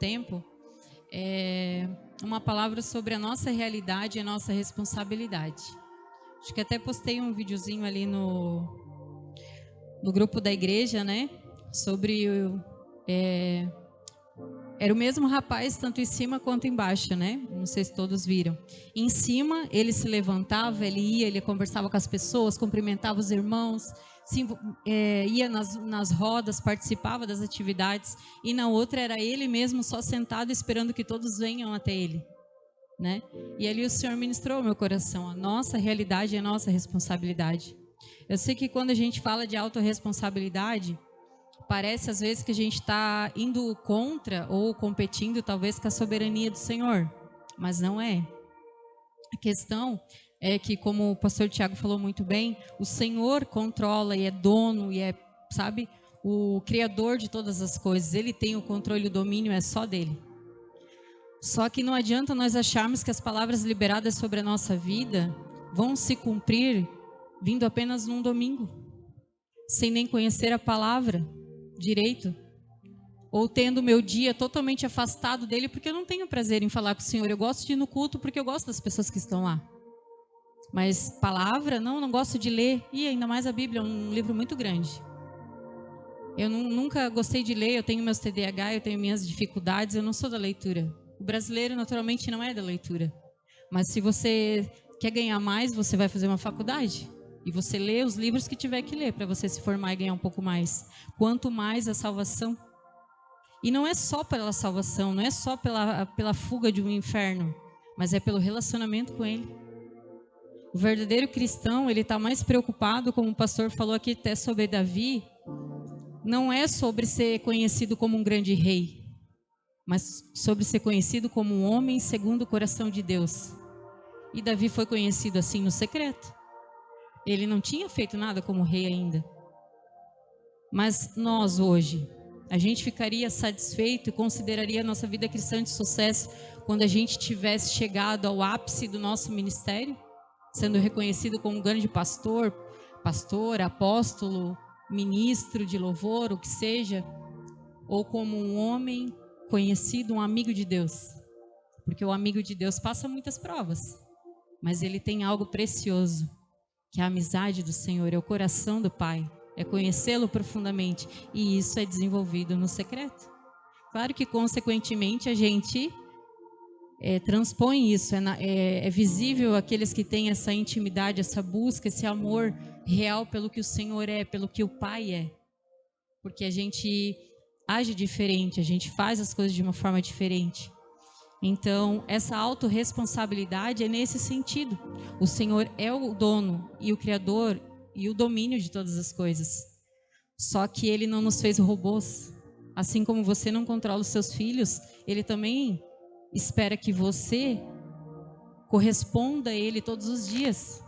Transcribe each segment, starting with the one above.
tempo, uma palavra sobre a nossa realidade e a nossa responsabilidade. Acho que até postei um videozinho ali no grupo da igreja, né? Sobre era o mesmo rapaz, tanto em cima quanto embaixo, né? Não sei se todos viram. Em cima, ele se levantava, ele ia, ele conversava com as pessoas, cumprimentava os irmãos, ia nas rodas, participava das atividades. E na outra era ele mesmo só sentado esperando que todos venham até ele, né? E ali o Senhor ministrou ao meu coração. A nossa realidade é a nossa responsabilidade. Eu sei que quando a gente fala de autorresponsabilidade, parece às vezes que a gente está indo contra ou competindo talvez com a soberania do Senhor, mas não é. A questão é que, como o pastor Tiago falou muito bem, o Senhor controla e é dono e é, sabe, o criador de todas as coisas. Ele tem o controle e o domínio, é só dele. Só que não adianta nós acharmos que as palavras liberadas sobre a nossa vida vão se cumprir vindo apenas num domingo, sem nem conhecer a palavra direito, ou tendo meu dia totalmente afastado dele, porque eu não tenho prazer em falar com o Senhor. Eu gosto de ir no culto porque eu gosto das pessoas que estão lá, mas palavra, não gosto de ler, e ainda mais a Bíblia, é um livro muito grande. Eu nunca gostei de ler, eu tenho meus TDAH, eu tenho minhas dificuldades, eu não sou da leitura. O brasileiro naturalmente não é da leitura, mas se você quer ganhar mais, você vai fazer uma faculdade. E você lê os livros que tiver que ler para você se formar e ganhar um pouco mais. Quanto mais a salvação. E não é só pela salvação, não é só pela fuga de um inferno, mas é pelo relacionamento com Ele. O verdadeiro cristão, ele está mais preocupado, como o pastor falou aqui até sobre Davi, não é sobre ser conhecido como um grande rei, mas sobre ser conhecido como um homem segundo o coração de Deus. E Davi foi conhecido assim no secreto. Ele não tinha feito nada como rei ainda. Mas nós hoje, a gente ficaria satisfeito e consideraria a nossa vida cristã de sucesso quando a gente tivesse chegado ao ápice do nosso ministério, sendo reconhecido como um grande pastor, apóstolo, ministro de louvor, o que seja, ou como um homem conhecido, um amigo de Deus. Porque o amigo de Deus passa muitas provas, mas ele tem algo precioso, que é a amizade do Senhor, é o coração do Pai, é conhecê-lo profundamente, e isso é desenvolvido no secreto. Claro que, consequentemente, a gente transpõe isso, é visível aqueles que têm essa intimidade, essa busca, esse amor real pelo que o Senhor é, pelo que o Pai é, porque a gente age diferente, a gente faz as coisas de uma forma diferente. Então, essa autorresponsabilidade é nesse sentido. O Senhor é o dono e o criador e o domínio de todas as coisas. Só que Ele não nos fez robôs. Assim como você não controla os seus filhos, Ele também espera que você corresponda a Ele todos os dias.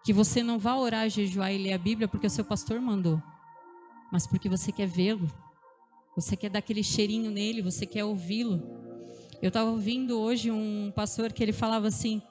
Que você não vá orar, jejuar e ler a Bíblia porque o seu pastor mandou, mas porque você quer vê-lo. Você quer dar aquele cheirinho nele, você quer ouvi-lo. Eu estava ouvindo hoje um pastor que ele falava assim,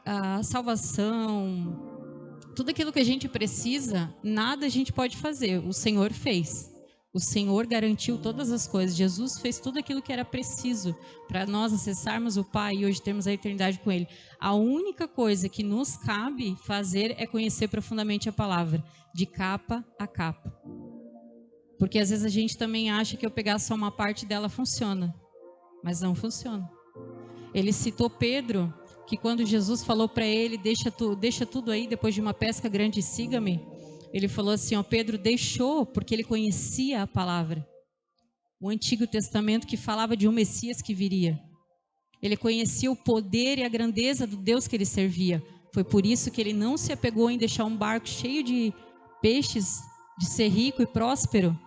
a salvação, tudo aquilo que a gente precisa, nada a gente pode fazer, o Senhor fez. O Senhor garantiu todas as coisas, Jesus fez tudo aquilo que era preciso para nós acessarmos o Pai e hoje termos a eternidade com Ele. A única coisa que nos cabe fazer é conhecer profundamente a palavra, de capa a capa. Porque às vezes a gente também acha que eu pegar só uma parte dela funciona. Mas não funciona. Ele citou Pedro, que quando Jesus falou para ele, deixa tudo aí, depois de uma pesca grande, siga-me. Ele falou assim, Pedro deixou, porque ele conhecia a palavra. O Antigo Testamento que falava de um Messias que viria. Ele conhecia o poder e a grandeza do Deus que ele servia. Foi por isso que ele não se apegou em deixar um barco cheio de peixes, de ser rico e próspero,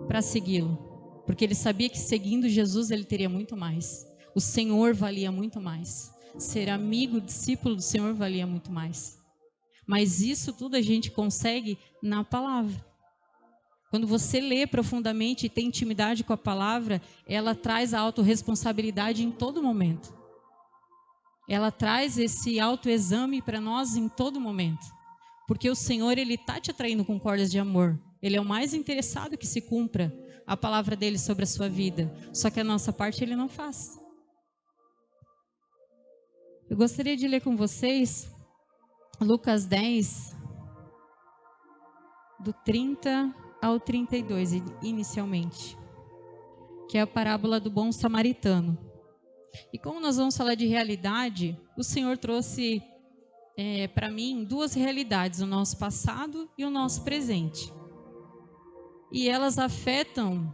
para segui-lo. Porque ele sabia que seguindo Jesus ele teria muito mais. O Senhor valia muito mais. Ser amigo, discípulo do Senhor valia muito mais. Mas isso tudo a gente consegue na palavra. Quando você lê profundamente e tem intimidade com a palavra, ela traz a autorresponsabilidade em todo momento. Ela traz esse autoexame para nós em todo momento. Porque o Senhor, Ele está te atraindo com cordas de amor. Ele é o mais interessado que se cumpra a palavra dele sobre a sua vida. Só que a nossa parte ele não faz. Eu gostaria de ler com vocês Lucas 10, do 30 ao 32, inicialmente, que é a parábola do bom samaritano. E como nós vamos falar de realidade, o Senhor trouxe para mim duas realidades, o nosso passado e o nosso presente. E elas afetam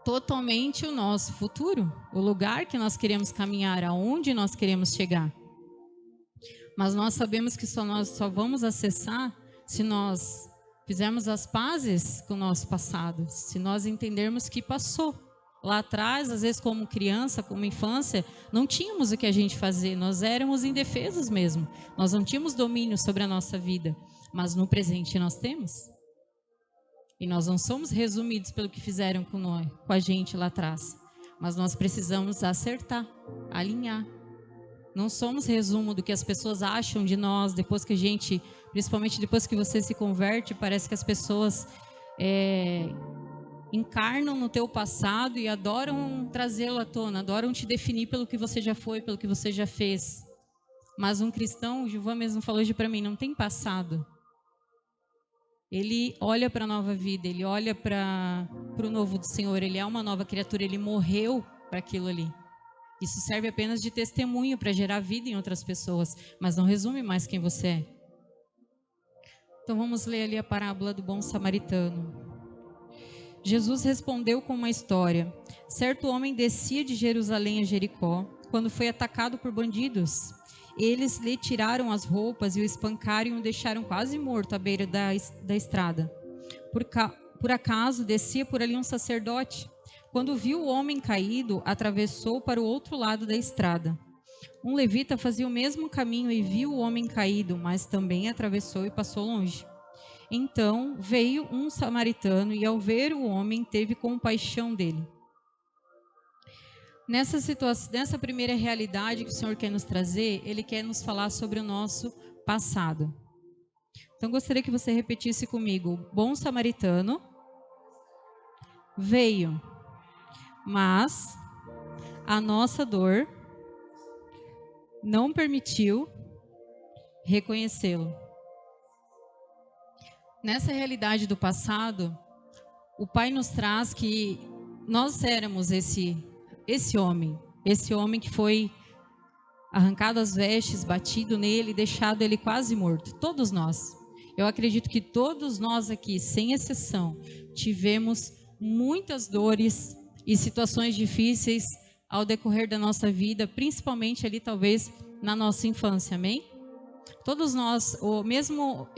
totalmente o nosso futuro, o lugar que nós queremos caminhar, aonde nós queremos chegar. Mas nós sabemos que nós só vamos acessar se nós fizermos as pazes com o nosso passado, se nós entendermos que passou. Lá atrás, às vezes como criança, como infância, não tínhamos o que a gente fazer, nós éramos indefesos mesmo, nós não tínhamos domínio sobre a nossa vida, mas no presente nós temos. E nós não somos resumidos pelo que fizeram com a gente lá atrás, mas nós precisamos acertar, alinhar. Não somos resumo do que as pessoas acham de nós, depois que a gente, principalmente depois que você se converte, parece que as pessoas encarnam no teu passado e adoram trazê-lo à tona, adoram te definir pelo que você já foi, pelo que você já fez. Mas um cristão, o Gilvan mesmo falou hoje para mim, não tem passado. Ele olha para a nova vida, ele olha para o novo do Senhor, ele é uma nova criatura, ele morreu para aquilo ali. Isso serve apenas de testemunho para gerar vida em outras pessoas, mas não resume mais quem você é. Então vamos ler ali a parábola do bom samaritano. Jesus respondeu com uma história. Certo homem descia de Jerusalém a Jericó, quando foi atacado por bandidos. Eles lhe tiraram as roupas e o espancaram e o deixaram quase morto à beira da estrada. Por acaso descia por ali um sacerdote. Quando viu o homem caído, atravessou para o outro lado da estrada. Um levita fazia o mesmo caminho e viu o homem caído, mas também atravessou e passou longe. Então veio um samaritano e, ao ver o homem, teve compaixão dele. Nessa situação, nessa primeira realidade que o Senhor quer nos trazer, Ele quer nos falar sobre o nosso passado. Então gostaria que você repetisse comigo: o bom samaritano veio, mas a nossa dor não permitiu reconhecê-lo. Nessa realidade do passado, o Pai nos traz que nós éramos esse homem que foi arrancado as vestes, batido nele, deixado ele quase morto. Todos nós. Eu acredito que todos nós aqui, sem exceção, tivemos muitas dores e situações difíceis ao decorrer da nossa vida, principalmente ali talvez na nossa infância, amém? Todos nós, ou mesmo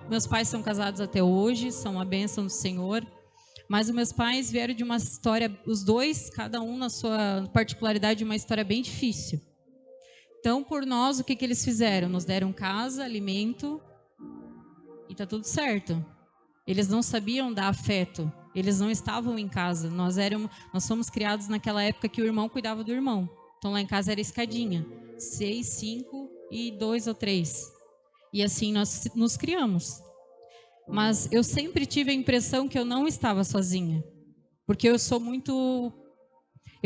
meus pais são casados até hoje, são uma bênção do Senhor, mas os meus pais vieram de uma história, os dois, cada um na sua particularidade, uma história bem difícil. Então, por nós, o que eles fizeram? Nos deram casa, alimento e tá tudo certo. Eles não sabiam dar afeto, eles não estavam em casa. Nós fomos criados naquela época que o irmão cuidava do irmão. Então, lá em casa era escadinha, 6, 5 e 2 ou 3. E assim nós nos criamos. Mas eu sempre tive a impressão que eu não estava sozinha. Porque eu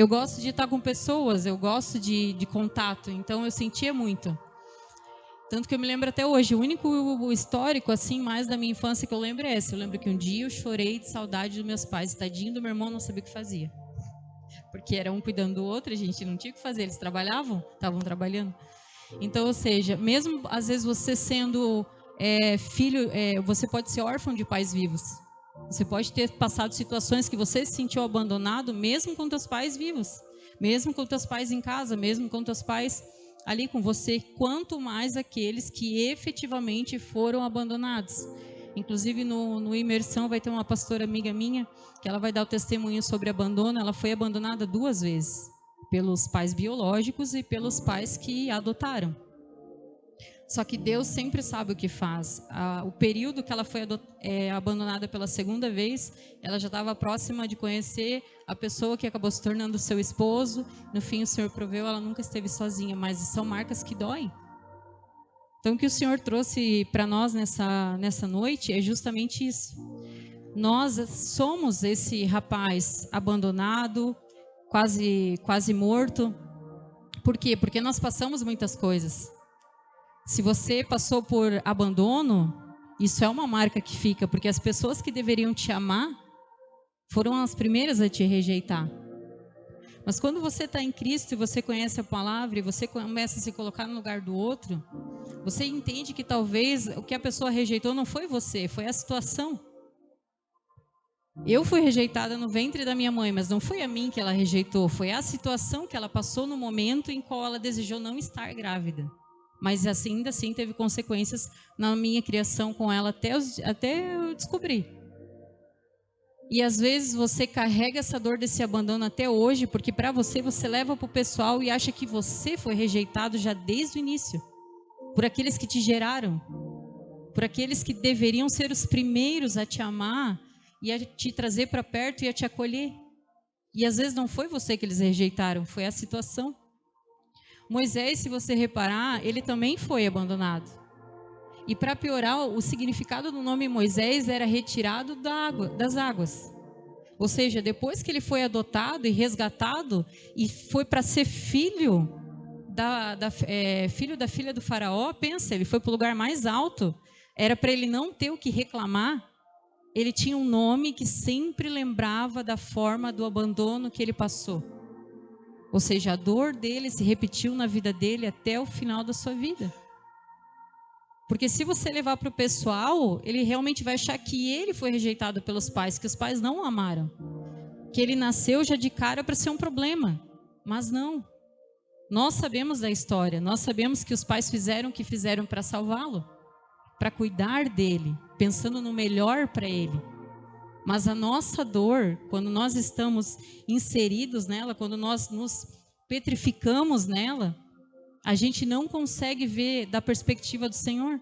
gosto de estar com pessoas, eu gosto de contato. Então eu sentia muito. Tanto que eu me lembro até hoje, o único histórico assim mais da minha infância que eu lembro é esse. Eu lembro que um dia eu chorei de saudade dos meus pais. Tadinho do meu irmão, não sabia o que fazia. Porque era um cuidando do outro, a gente não tinha o que fazer. Eles estavam trabalhando. Então, ou seja, mesmo às vezes você sendo filho, você pode ser órfão de pais vivos. Você pode ter passado situações que você se sentiu abandonado, mesmo com teus pais vivos, mesmo com teus pais em casa, mesmo com teus pais ali com você, quanto mais aqueles que efetivamente foram abandonados. Inclusive no Imersão vai ter uma pastora amiga minha, que ela vai dar o testemunho sobre abandono. Ela foi abandonada 2 vezes, pelos pais biológicos e pelos pais que a adotaram. Só que Deus sempre sabe o que faz. O período que ela foi abandonada pela 2ª vez, ela já estava próxima de conhecer a pessoa que acabou se tornando seu esposo. No fim, o Senhor proveu, ela nunca esteve sozinha, mas são marcas que doem. Então, o que o Senhor trouxe para nós nessa noite é justamente isso. Nós somos esse rapaz abandonado, quase morto. Por quê? Porque nós passamos muitas coisas. Se você passou por abandono, isso é uma marca que fica, porque as pessoas que deveriam te amar foram as primeiras a te rejeitar. Mas quando você está em Cristo e você conhece a palavra e você começa a se colocar no lugar do outro, você entende que talvez o que a pessoa rejeitou não foi você, foi a situação. Eu fui rejeitada no ventre da minha mãe, mas não foi a mim que ela rejeitou, foi a situação que ela passou no momento em qual ela desejou não estar grávida. Mas ainda assim teve consequências na minha criação com ela até eu descobrir. E às vezes você carrega essa dor desse abandono até hoje, porque para você leva para o pessoal e acha que você foi rejeitado já desde o início. Por aqueles que te geraram. Por aqueles que deveriam ser os primeiros a te amar e a te trazer para perto e a te acolher. E às vezes não foi você que eles rejeitaram, foi a situação. Moisés, se você reparar, ele também foi abandonado. E para piorar, o significado do nome Moisés era retirado das águas. Ou seja, depois que ele foi adotado e resgatado e foi para ser filho filho da filha do faraó, pensa, ele foi para o lugar mais alto, era para ele não ter o que reclamar. Ele tinha um nome que sempre lembrava da forma do abandono que ele passou. Ou seja, a dor dele se repetiu na vida dele até o final da sua vida. Porque se você levar para o pessoal, ele realmente vai achar que ele foi rejeitado pelos pais, que os pais não o amaram. Que ele nasceu já de cara para ser um problema. Mas não. Nós sabemos da história, nós sabemos que os pais fizeram o que fizeram para salvá-lo, para cuidar dele, pensando no melhor para ele. Mas a nossa dor, quando nós estamos inseridos nela, quando nós nos petrificamos nela, a gente não consegue ver da perspectiva do Senhor.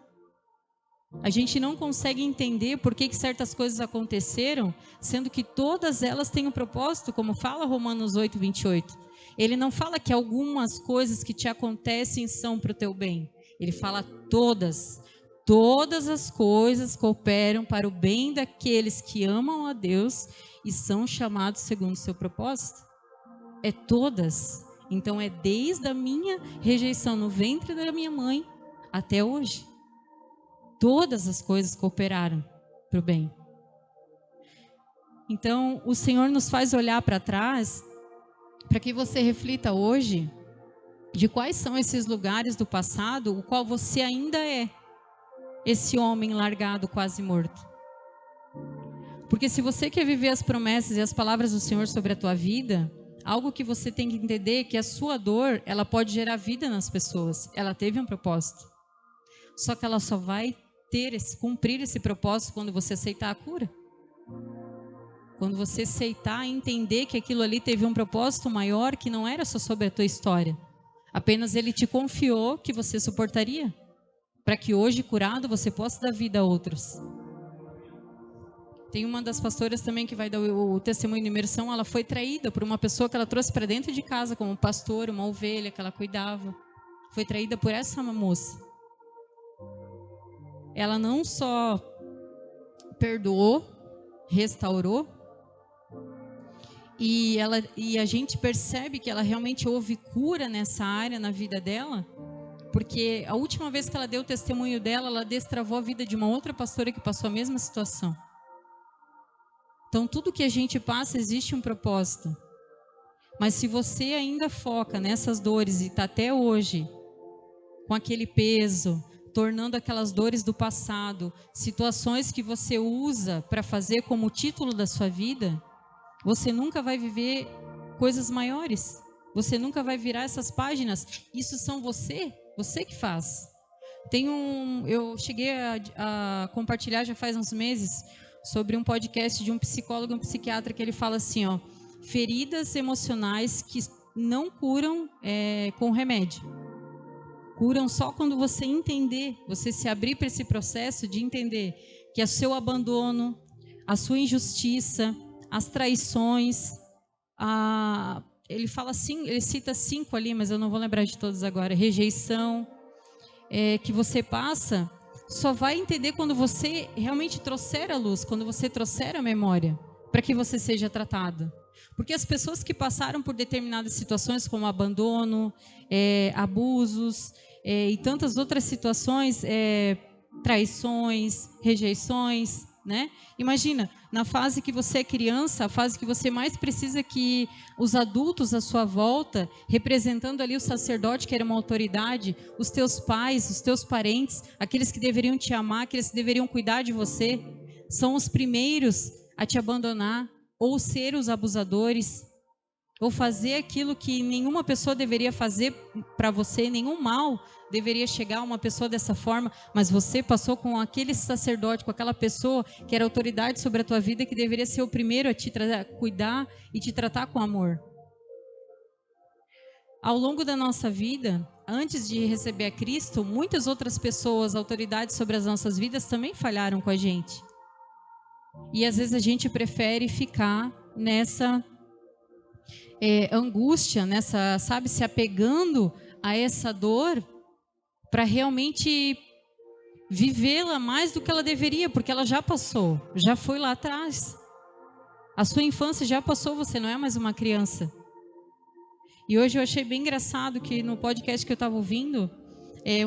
A gente não consegue entender por que certas coisas aconteceram, sendo que todas elas têm um propósito, como fala Romanos 8, 28. Ele não fala que algumas coisas que te acontecem são para o teu bem. Ele fala todas. Todas as coisas cooperam para o bem daqueles que amam a Deus e são chamados segundo o seu propósito. É todas. Então é desde a minha rejeição no ventre da minha mãe até hoje. Todas as coisas cooperaram para o bem. Então o Senhor nos faz olhar para trás para que você reflita hoje de quais são esses lugares do passado, o qual você ainda é. Esse homem largado, quase morto. Porque se você quer viver as promessas e as palavras do Senhor sobre a tua vida, algo que você tem que entender é que a sua dor, ela pode gerar vida nas pessoas. Ela teve um propósito. Só que ela só vai cumprir esse propósito quando você aceitar a cura. Quando você aceitar e entender que aquilo ali teve um propósito maior, que não era só sobre a tua história. Apenas Ele te confiou que você suportaria. Para que hoje, curado, você possa dar vida a outros. Tem uma das pastoras também que vai dar o testemunho de imersão. Ela foi traída por uma pessoa que ela trouxe para dentro de casa, como um pastor, uma ovelha que ela cuidava. Foi traída por essa moça. Ela não só perdoou, restaurou, e a gente percebe que ela realmente houve cura nessa área, na vida dela, porque a última vez que ela deu o testemunho dela, ela destravou a vida de uma outra pastora que passou a mesma situação. Então, tudo que a gente passa, existe um propósito. Mas se você ainda foca nessas dores e está até hoje com aquele peso, tornando aquelas dores do passado, situações que você usa para fazer como título da sua vida, você nunca vai viver coisas maiores. Você nunca vai virar essas páginas. Isso são você que faz. Eu cheguei a compartilhar já faz uns meses sobre um podcast de um psicólogo e um psiquiatra que ele fala assim, ó, feridas emocionais que não curam com remédio. Curam só quando você entender, você se abrir para esse processo de entender que é o seu abandono, a sua injustiça, as traições, ele fala assim, ele cita 5 ali, mas eu não vou lembrar de todos agora. Rejeição, que você passa, só vai entender quando você realmente trouxer a luz, quando você trouxer a memória, para que você seja tratado. Porque as pessoas que passaram por determinadas situações, como abandono, abusos, e tantas outras situações, traições, rejeições, né? Imagina, na fase que você é criança, a fase que você mais precisa que os adultos à sua volta, representando ali o sacerdote, que era uma autoridade, os teus pais, os teus parentes, aqueles que deveriam te amar, aqueles que deveriam cuidar de você, são os primeiros a te abandonar, ou ser os abusadores, ou fazer aquilo que nenhuma pessoa deveria fazer para você, nenhum mal deveria chegar a uma pessoa dessa forma, mas você passou com aquele sacerdote, com aquela pessoa que era autoridade sobre a tua vida, que deveria ser o primeiro a te cuidar e te tratar com amor. Ao longo da nossa vida, antes de receber a Cristo, muitas outras pessoas, autoridades sobre as nossas vidas, também falharam com a gente. E às vezes a gente prefere ficar nessa angústia, nessa, sabe, se apegando a essa dor para realmente vivê-la mais do que ela deveria, porque ela já passou, já foi lá atrás. A sua infância já passou, você não é mais uma criança. E hoje eu achei bem engraçado que no podcast que eu estava ouvindo,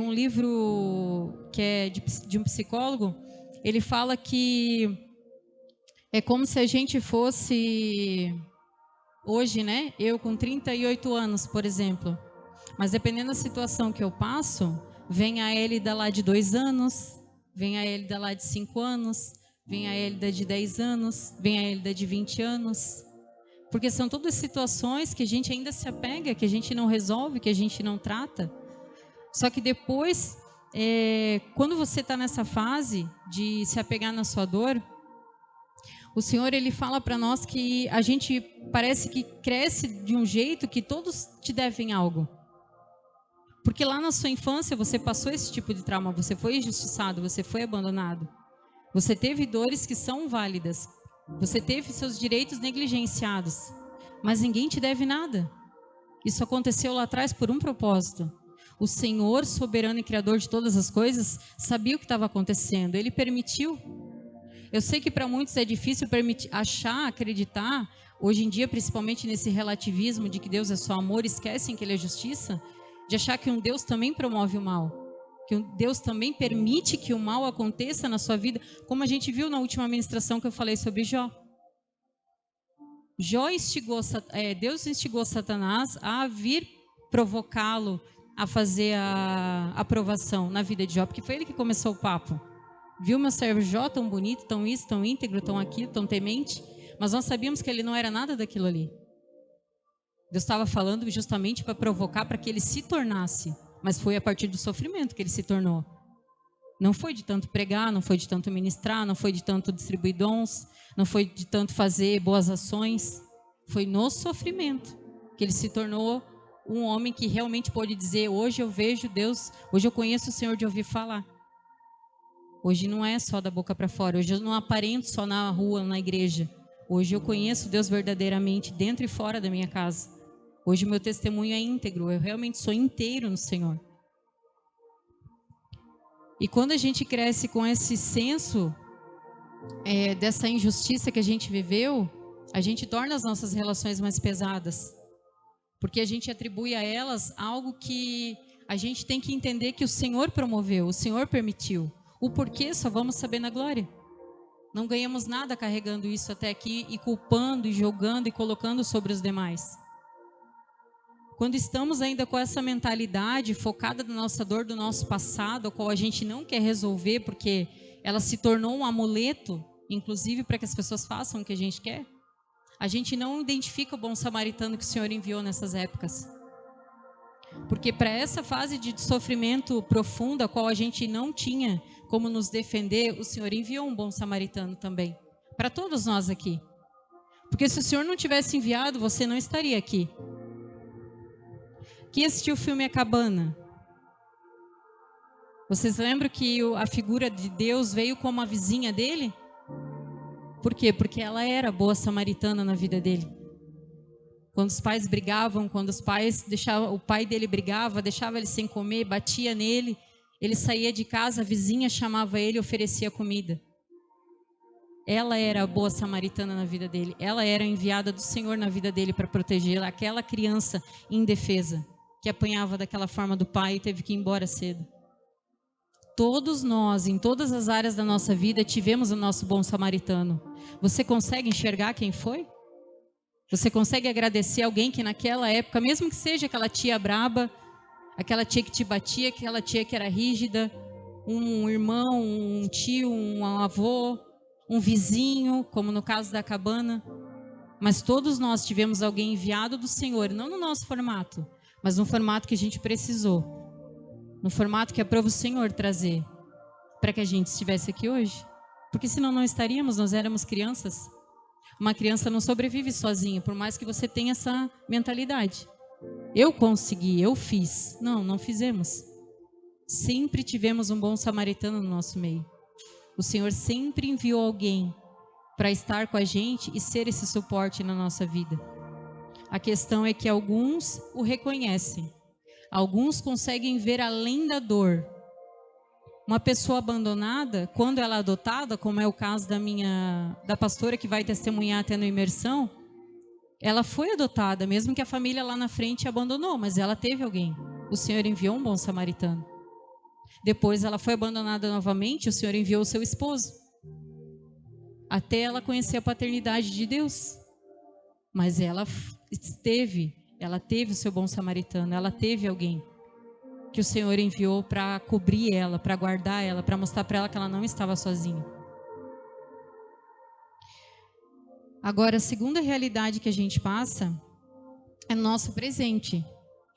um livro que é de um psicólogo, ele fala que é como se a gente fosse, hoje, né? Eu com 38 anos, por exemplo. Mas dependendo da situação que eu passo, vem a Elida lá de 2 anos, vem a Elida lá de 5 anos, vem a Elida de 10 anos, vem a Elida de 20 anos. Porque são todas situações que a gente ainda se apega, que a gente não resolve, que a gente não trata. Só que depois, quando você está nessa fase de se apegar na sua dor, o Senhor, Ele fala para nós que a gente parece que cresce de um jeito que todos te devem algo. Porque lá na sua infância você passou esse tipo de trauma, você foi injustiçado, você foi abandonado. Você teve dores que são válidas. Você teve seus direitos negligenciados. Mas ninguém te deve nada. Isso aconteceu lá atrás por um propósito. O Senhor, soberano e criador de todas as coisas, sabia o que estava acontecendo. Ele permitiu. Eu sei que para muitos é difícil acreditar, hoje em dia, principalmente nesse relativismo de que Deus é só amor, esquecem que Ele é justiça, de achar que um Deus também promove o mal, que um Deus também permite que o mal aconteça na sua vida, como a gente viu na última ministração que eu falei sobre Jó. Deus instigou Satanás a vir provocá-lo a fazer a aprovação na vida de Jó, porque foi ele que começou o papo. Viu meu servo Jó tão bonito, tão isso, tão íntegro, tão aquilo, tão temente, mas nós sabíamos que ele não era nada daquilo ali. Deus estava falando justamente para provocar, para que ele se tornasse, mas foi a partir do sofrimento que ele se tornou. Não foi de tanto pregar, não foi de tanto ministrar, não foi de tanto distribuir dons, não foi de tanto fazer boas ações. Foi no sofrimento que ele se tornou um homem que realmente pôde dizer: hoje eu vejo Deus, hoje eu conheço o Senhor de ouvir falar. Hoje não é só da boca para fora, hoje eu não aparento só na rua, na igreja. Hoje eu conheço Deus verdadeiramente dentro e fora da minha casa. Hoje o meu testemunho é íntegro, eu realmente sou inteiro no Senhor. E quando a gente cresce com esse senso dessa injustiça que a gente viveu, a gente torna as nossas relações mais pesadas. Porque a gente atribui a elas algo que a gente tem que entender que o Senhor promoveu, o Senhor permitiu. O porquê só vamos saber na glória. Não ganhamos nada carregando isso até aqui e culpando e jogando e colocando sobre os demais. Quando estamos ainda com essa mentalidade focada na nossa dor do nosso passado, a qual a gente não quer resolver porque ela se tornou um amuleto, inclusive para que as pessoas façam o que a gente quer, a gente não identifica o bom samaritano que o Senhor enviou nessas épocas. Porque para essa fase de sofrimento profundo, a qual a gente não tinha como nos defender, o Senhor enviou um bom samaritano também. Para todos nós aqui. Porque se o Senhor não tivesse enviado, você não estaria aqui. Quem assistiu o filme A Cabana? Vocês lembram que a figura de Deus veio como a vizinha dele? Por quê? Porque ela era boa samaritana na vida dele. Quando os pais brigavam, quando os pais o pai dele brigava, deixava ele sem comer, batia nele, Ele saía de casa, a vizinha chamava ele e oferecia comida. Ela era a boa samaritana na vida dele. Ela era a enviada do Senhor na vida dele para protegê-la. Aquela criança indefesa que apanhava daquela forma do pai e teve que ir embora cedo. Todos nós, em todas as áreas da nossa vida, tivemos o nosso bom samaritano. Você consegue enxergar quem foi? Você consegue agradecer alguém que naquela época, mesmo que seja aquela tia braba, aquela tia que te batia, aquela tia que era rígida, um irmão, um tio, um avô, um vizinho, como no caso da cabana, mas todos nós tivemos alguém enviado do Senhor, não no nosso formato, mas no formato que a gente precisou, no formato que aprova o Senhor trazer, para que a gente estivesse aqui hoje, porque senão não estaríamos, nós éramos crianças. Uma criança não sobrevive sozinha, por mais que você tenha essa mentalidade. Eu consegui, eu fiz. Não, não fizemos. Sempre tivemos um bom samaritano no nosso meio. O Senhor sempre enviou alguém para estar com a gente e ser esse suporte na nossa vida. A questão é que alguns o reconhecem. Alguns conseguem ver além da dor. Uma pessoa abandonada, quando ela é adotada, como é o caso da pastora que vai testemunhar até na imersão, ela foi adotada, mesmo que a família lá na frente abandonou, mas ela teve alguém. O Senhor enviou um bom samaritano. Depois ela foi abandonada novamente, o Senhor enviou o seu esposo. Até ela conhecer a paternidade de Deus. Mas ela teve o seu bom samaritano, ela teve alguém que o Senhor enviou para cobrir ela, para guardar ela, para mostrar para ela que ela não estava sozinha. Agora, a segunda realidade que a gente passa é no nosso presente.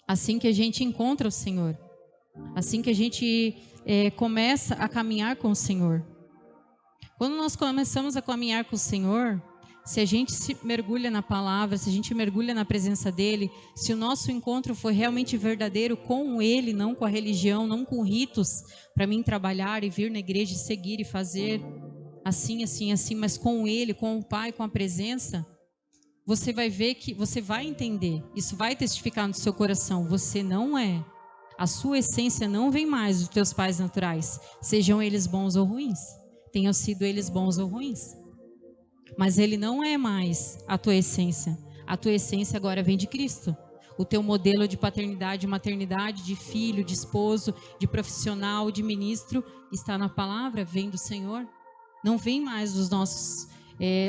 Assim que a gente encontra o Senhor. Assim que a gente começa a caminhar com o Senhor. Quando nós começamos a caminhar com o Senhor, se a gente se mergulha na palavra, se a gente mergulha na presença dEle, se o nosso encontro for realmente verdadeiro com Ele, não com a religião, não com ritos, para mim trabalhar e vir na igreja e seguir e fazer assim, assim, assim, mas com Ele, com o Pai, com a presença, você vai ver que, você vai entender, isso vai testificar no seu coração, você não é. A sua essência não vem mais dos teus pais naturais, sejam eles bons ou ruins, tenham sido eles bons ou ruins. Mas ele não é mais a tua essência. A tua essência agora vem de Cristo. O teu modelo de paternidade, maternidade, de filho, de esposo, de profissional, de ministro, está na palavra, vem do Senhor. Não vem mais dos nossos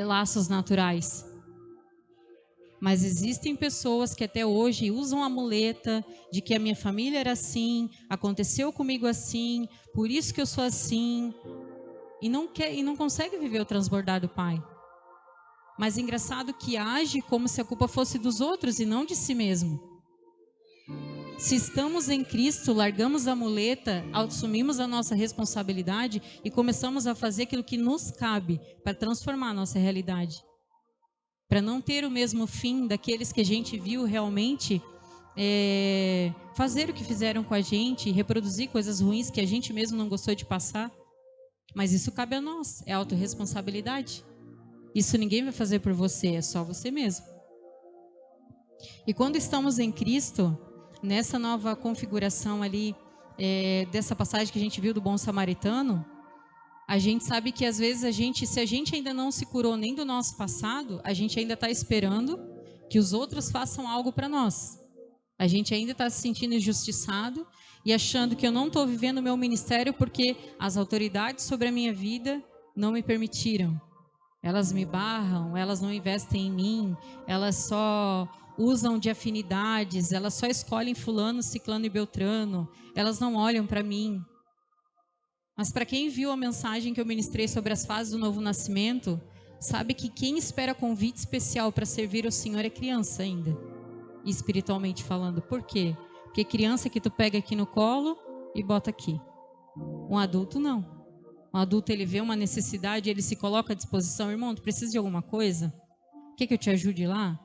laços naturais. Mas existem pessoas que até hoje usam a muleta de que a minha família era assim, aconteceu comigo assim, por isso que eu sou assim, e não consegue viver o transbordar do Pai. Mas é engraçado que age como se a culpa fosse dos outros e não de si mesmo. Se estamos em Cristo, largamos a muleta, assumimos a nossa responsabilidade e começamos a fazer aquilo que nos cabe para transformar a nossa realidade. Para não ter o mesmo fim daqueles que a gente viu realmente fazer o que fizeram com a gente, reproduzir coisas ruins que a gente mesmo não gostou de passar. Mas isso cabe a nós, é autorresponsabilidade. Isso ninguém vai fazer por você, é só você mesmo. E quando estamos em Cristo, nessa nova configuração ali, dessa passagem que a gente viu do bom samaritano, a gente sabe que às vezes se a gente ainda não se curou nem do nosso passado, a gente ainda está esperando que os outros façam algo para nós. A gente ainda está se sentindo injustiçado e achando que eu não estou vivendo o meu ministério porque as autoridades sobre a minha vida não me permitiram. Elas me barram, elas não investem em mim, elas só usam de afinidades, elas só escolhem fulano, ciclano e beltrano, elas não olham para mim. Mas para quem viu a mensagem que eu ministrei sobre as fases do novo nascimento, sabe que quem espera convite especial para servir ao Senhor é criança ainda, espiritualmente falando. Por quê? Porque criança que tu pega aqui no colo e bota aqui. Um adulto não. Um adulto, ele vê uma necessidade, ele se coloca à disposição. Irmão, tu precisa de alguma coisa? Quer que eu te ajude lá?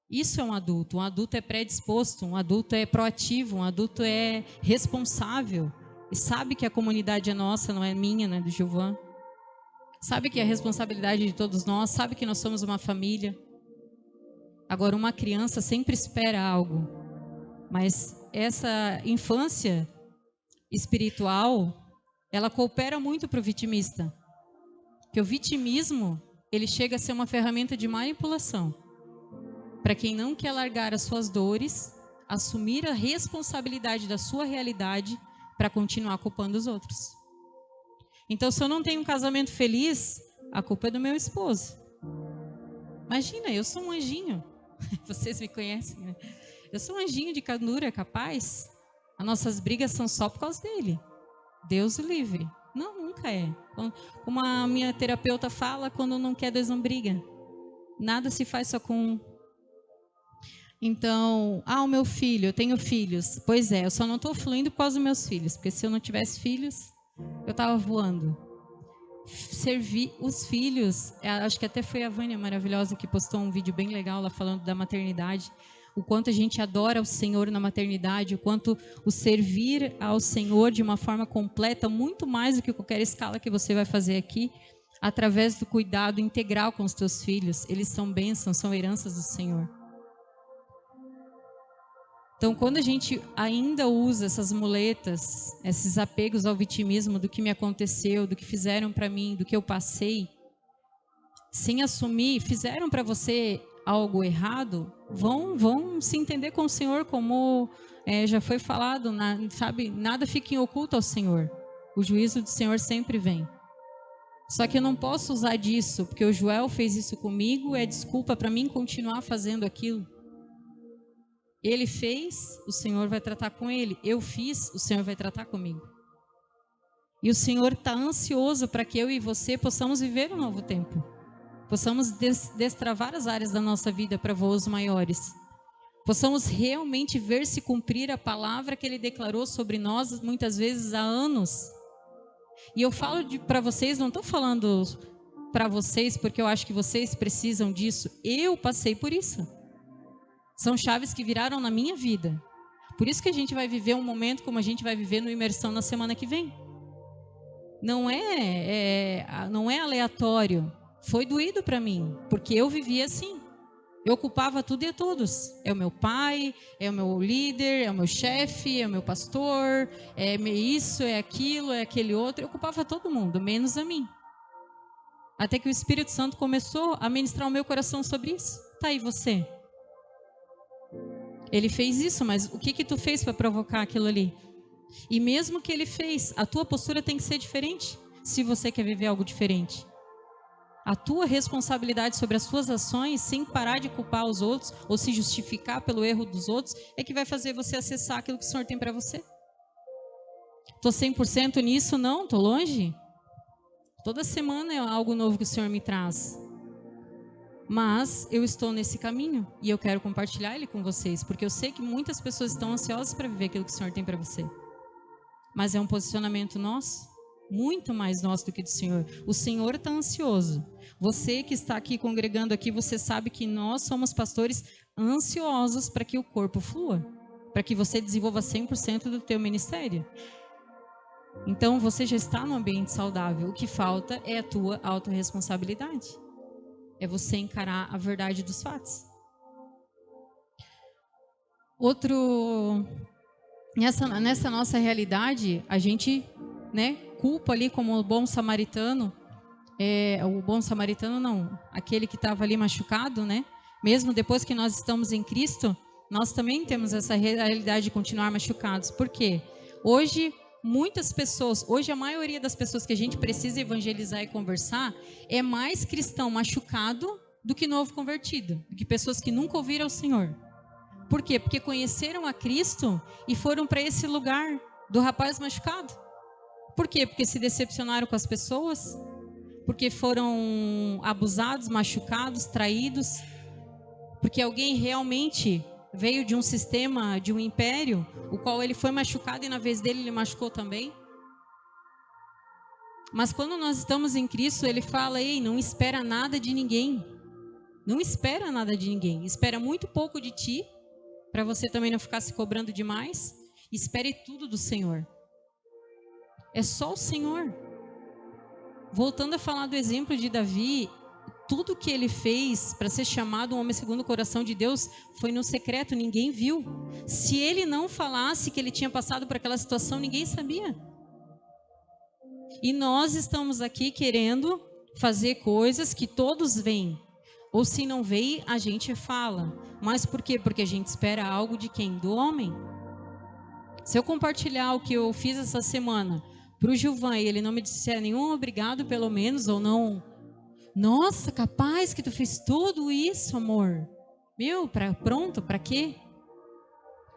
Isso é um adulto. Um adulto é predisposto, um adulto é proativo, um adulto é responsável. E sabe que a comunidade é nossa, não é minha, não é do Gilvan. Sabe que é a responsabilidade de todos nós, sabe que nós somos uma família. Agora, uma criança sempre espera algo. Mas essa infância espiritual, ela coopera muito para o vitimista. Porque o vitimismo, ele chega a ser uma ferramenta de manipulação. Para quem não quer largar as suas dores, assumir a responsabilidade da sua realidade para continuar culpando os outros. Então, se eu não tenho um casamento feliz, a culpa é do meu esposo. Imagina, eu sou um anjinho. Vocês me conhecem, né? Eu sou um anjinho de candura, capaz. As nossas brigas são só por causa dele. Deus o livre. Não, nunca é. Como a minha terapeuta fala, quando não quer, Deus não briga. Nada se faz só com um. Então, o meu filho, eu tenho filhos. Pois é, eu só não estou fluindo por causa dos meus filhos. Porque se eu não tivesse filhos, eu estava voando. Servir os filhos, acho que até foi a Vânia maravilhosa que postou um vídeo bem legal lá falando da maternidade, o quanto a gente adora o Senhor na maternidade, o quanto o servir ao Senhor de uma forma completa, muito mais do que qualquer escala que você vai fazer aqui, através do cuidado integral com os teus filhos. Eles são bênçãos, são heranças do Senhor. Então, quando a gente ainda usa essas muletas, esses apegos ao vitimismo do que me aconteceu, do que fizeram para mim, do que eu passei, sem assumir, fizeram para você algo errado, vão se entender com o Senhor, como já foi falado, sabe? Nada fica em oculto ao Senhor. O juízo do Senhor sempre vem. Só que eu não posso usar disso, porque o Joel fez isso comigo, é desculpa para mim continuar fazendo aquilo. Ele fez, o Senhor vai tratar com ele. Eu fiz, o Senhor vai tratar comigo. E o Senhor está ansioso para que eu e você possamos viver um novo tempo. Possamos destravar as áreas da nossa vida para voos maiores. Possamos realmente ver se cumprir a palavra que Ele declarou sobre nós, muitas vezes há anos. E eu falo para vocês, não estou falando para vocês porque eu acho que vocês precisam disso. Eu passei por isso. São chaves que viraram na minha vida. Por isso que a gente vai viver um momento como a gente vai viver no Imersão na semana que vem. Não é aleatório. Foi doído para mim, porque eu vivia assim. Eu culpava tudo e a todos. É o meu pai, é o meu líder, é o meu chefe, é o meu pastor, é isso, é aquilo, é aquele outro. Eu culpava todo mundo, menos a mim. Até que o Espírito Santo começou a ministrar o meu coração sobre isso. Tá aí você. Ele fez isso, mas o que tu fez para provocar aquilo ali? E mesmo que ele fez, a tua postura tem que ser diferente, se você quer viver algo diferente. A tua responsabilidade sobre as suas ações, sem parar de culpar os outros, ou se justificar pelo erro dos outros, é que vai fazer você acessar aquilo que o Senhor tem para você. Estou 100% nisso? Não, estou longe. Toda semana é algo novo que o Senhor me traz. Mas eu estou nesse caminho e eu quero compartilhar ele com vocês, porque eu sei que muitas pessoas estão ansiosas para viver aquilo que o Senhor tem para você. Mas é um posicionamento nosso, muito mais nosso do que do Senhor. O Senhor está ansioso. Você que está aqui congregando aqui, você sabe que nós somos pastores ansiosos para que o corpo flua, para que você desenvolva 100% do teu ministério. Então você já está num ambiente saudável. O que falta é a tua autorresponsabilidade. É você encarar a verdade dos fatos. Nessa nossa realidade, a gente, culpa ali como o bom samaritano, o bom samaritano não, aquele que estava ali machucado, mesmo depois que nós estamos em Cristo, nós também temos essa realidade de continuar machucados. Por quê? Hoje a maioria das pessoas que a gente precisa evangelizar e conversar é mais cristão machucado do que novo convertido, do que pessoas que nunca ouviram o Senhor. Por quê? Porque conheceram a Cristo e foram para esse lugar do rapaz machucado. Por quê? Porque se decepcionaram com as pessoas, porque foram abusados, machucados, traídos, porque alguém realmente veio de um sistema, de um império, o qual ele foi machucado e na vez dele ele machucou também. Mas quando nós estamos em Cristo, ele fala, ei, não espera nada de ninguém. Não espera nada de ninguém. Espera muito pouco de ti, para você também não ficar se cobrando demais. Espere tudo do Senhor. É só o Senhor. Voltando a falar do exemplo de Davi, Tudo que ele fez para ser chamado um homem segundo o coração de Deus foi no secreto, ninguém viu. Se ele não falasse que ele tinha passado por aquela situação, ninguém sabia. E nós estamos aqui querendo fazer coisas que todos veem. Ou se não veem, a gente fala. Mas por quê? Porque a gente espera algo de quem? Do homem. Se eu compartilhar o que eu fiz essa semana para o Gilvan e ele não me disser nenhum obrigado, pelo menos, ou não... Nossa, capaz que tu fez tudo isso, amor. Meu, pronto, para quê?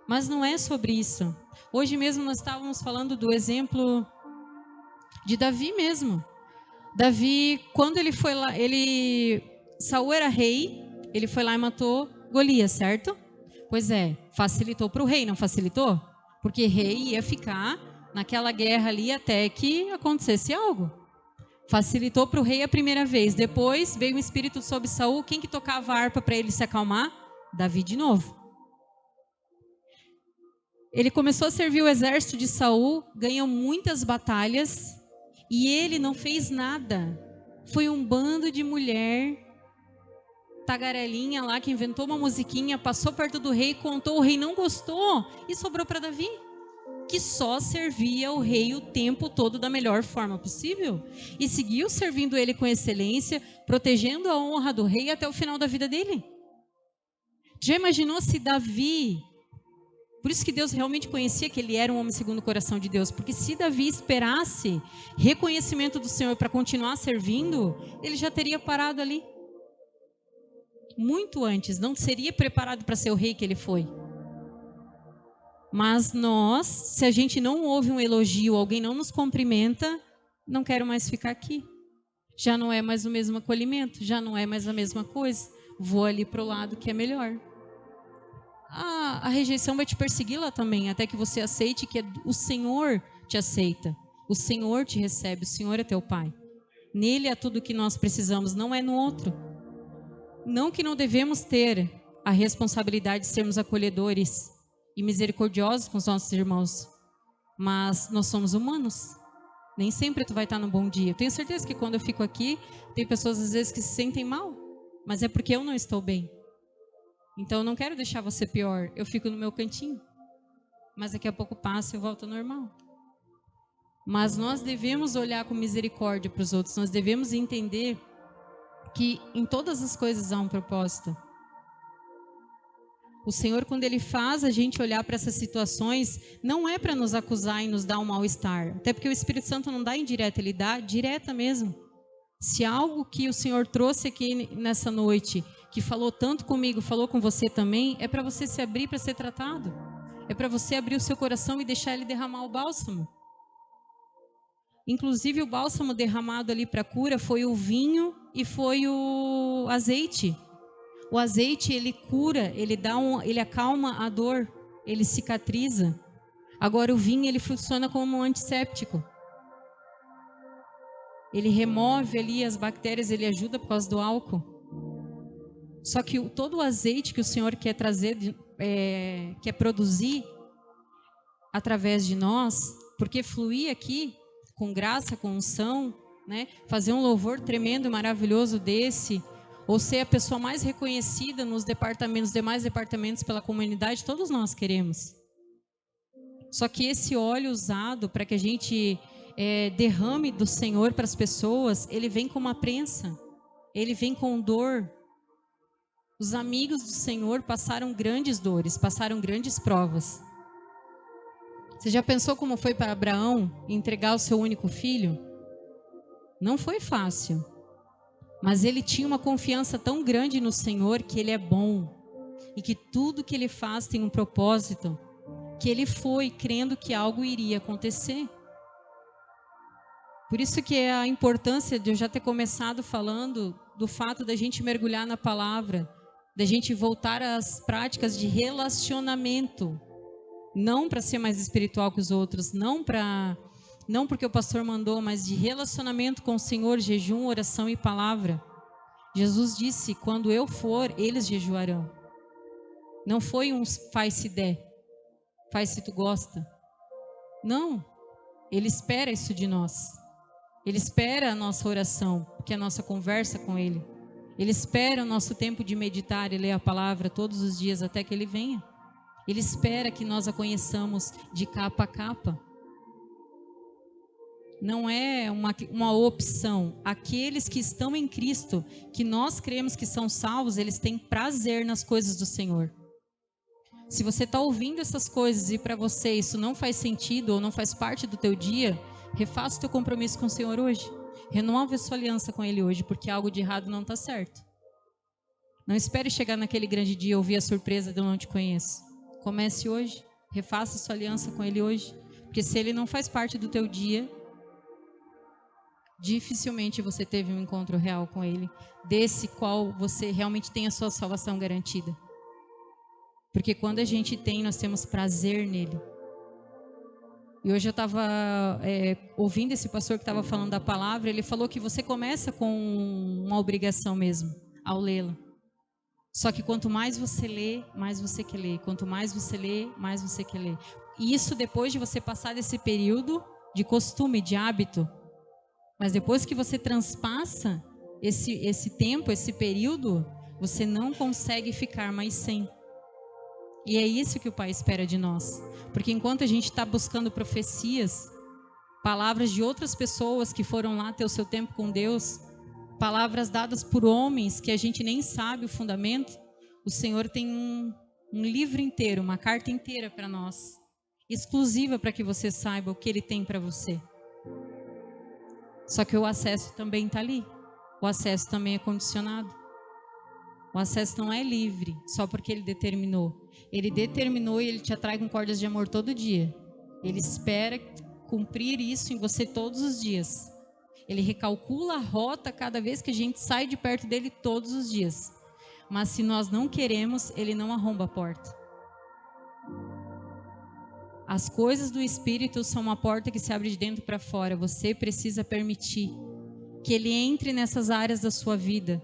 Mas não é sobre isso. Hoje mesmo nós estávamos falando do exemplo de Davi mesmo. Davi, quando ele foi lá, Saul era rei, ele foi lá e matou Golias, certo? Pois é, facilitou para o rei, não facilitou? Porque rei ia ficar naquela guerra ali até que acontecesse algo. Facilitou para o rei a primeira vez. Depois veio um espírito sobre Saul. Quem que tocava a harpa para ele se acalmar? Davi de novo. Ele começou a servir o exército de Saul, ganhou muitas batalhas e ele não fez nada. Foi um bando de mulher tagarelinha lá que inventou uma musiquinha, passou perto do rei, contou, o rei não gostou e sobrou para Davi, que só servia o rei o tempo todo da melhor forma possível e seguiu servindo ele com excelência, protegendo a honra do rei até o final da vida dele. Já imaginou se Davi... Por isso que Deus realmente conhecia que ele era um homem segundo o coração de Deus, porque se Davi esperasse reconhecimento do Senhor para continuar servindo, ele já teria parado ali. Muito antes, não seria preparado para ser o rei que ele foi. Mas nós, se a gente não ouve um elogio, alguém não nos cumprimenta, não quero mais ficar aqui. Já não é mais o mesmo acolhimento, já não é mais a mesma coisa. Vou ali para o lado que é melhor. A rejeição vai te perseguir lá também, até que você aceite que o Senhor te aceita. O Senhor te recebe, o Senhor é teu Pai. Nele é tudo o que nós precisamos, não é no outro. Não que não devemos ter a responsabilidade de sermos acolhedores e misericordiosos com os nossos irmãos, mas nós somos humanos. Nem sempre tu vai estar no bom dia. Eu tenho certeza que quando eu fico aqui, tem pessoas às vezes que se sentem mal, mas é porque eu não estou bem. Então eu não quero deixar você pior, eu fico no meu cantinho. Mas daqui a pouco passa e eu volto ao normal. Mas nós devemos olhar com misericórdia para os outros, nós devemos entender que em todas as coisas há um propósito. O Senhor, quando Ele faz a gente olhar para essas situações, não é para nos acusar e nos dar um mal-estar. Até porque o Espírito Santo não dá indireta, Ele dá direta mesmo. Se algo que o Senhor trouxe aqui nessa noite, que falou tanto comigo, falou com você também, é para você se abrir para ser tratado. É para você abrir o seu coração e deixar Ele derramar o bálsamo. Inclusive o bálsamo derramado ali para cura foi o vinho e foi o azeite. O azeite, ele cura, ele acalma a dor, ele cicatriza. Agora o vinho, ele funciona como um antisséptico. Ele remove ali as bactérias, ele ajuda por causa do álcool. Só que todo o azeite que o Senhor quer trazer, quer produzir através de nós, porque fluir aqui com graça, com unção, né? Fazer um louvor tremendo e maravilhoso desse, ou ser a pessoa mais reconhecida nos demais departamentos pela comunidade, todos nós queremos. Só que esse óleo usado para que a gente derrame do Senhor para as pessoas, ele vem com uma prensa, ele vem com dor. Os amigos do Senhor passaram grandes dores, passaram grandes provas. Você já pensou como foi para Abraão entregar o seu único filho? Não foi fácil. Mas ele tinha uma confiança tão grande no Senhor que Ele é bom. E que tudo que Ele faz tem um propósito. Que ele foi crendo que algo iria acontecer. Por isso que é a importância de eu já ter começado falando do fato da gente mergulhar na palavra. Da gente voltar às práticas de relacionamento. Não para ser mais espiritual que os outros, não porque o pastor mandou, mas de relacionamento com o Senhor, jejum, oração e palavra. Jesus disse, quando eu for, eles jejuarão. Não foi um faz se der, faz se tu gosta. Não, Ele espera isso de nós. Ele espera a nossa oração, que é a nossa conversa com Ele. Ele espera o nosso tempo de meditar e ler a palavra todos os dias até que Ele venha. Ele espera que nós a conheçamos de capa a capa. Não é uma opção. Aqueles que estão em Cristo, que nós cremos que são salvos, eles têm prazer nas coisas do Senhor. Se você está ouvindo essas coisas e para você isso não faz sentido ou não faz parte do teu dia, refaça o teu compromisso com o Senhor hoje. Renove a sua aliança com Ele hoje, porque algo de errado não está certo. Não espere chegar naquele grande dia e ouvir a surpresa de eu não te conheço. Comece hoje, refaça a sua aliança com Ele hoje, porque se Ele não faz parte do teu dia, dificilmente você teve um encontro real com Ele, desse qual você realmente tem a sua salvação garantida. Porque quando a gente tem, nós temos prazer nele. E hoje eu estava ouvindo esse pastor que estava falando da palavra, ele falou que você começa com uma obrigação mesmo, ao lê-la. Só que quanto mais você lê, mais você quer ler. Quanto mais você lê, mais você quer ler. E isso depois de você passar desse período de costume, de hábito. Mas depois que você transpassa esse tempo, esse período, você não consegue ficar mais sem. E é isso que o Pai espera de nós. Porque enquanto a gente está buscando profecias, palavras de outras pessoas que foram lá ter o seu tempo com Deus, palavras dadas por homens que a gente nem sabe o fundamento, o Senhor tem um livro inteiro, uma carta inteira para nós, exclusiva para que você saiba o que Ele tem para você. Só que o acesso também está ali. O acesso também é condicionado. O acesso não é livre só porque Ele determinou. Ele determinou e Ele te atrai com cordas de amor todo dia. Ele espera cumprir isso em você todos os dias. Ele recalcula a rota cada vez que a gente sai de perto dele todos os dias. Mas se nós não queremos, Ele não arromba a porta. As coisas do Espírito são uma porta que se abre de dentro para fora. Você precisa permitir que Ele entre nessas áreas da sua vida.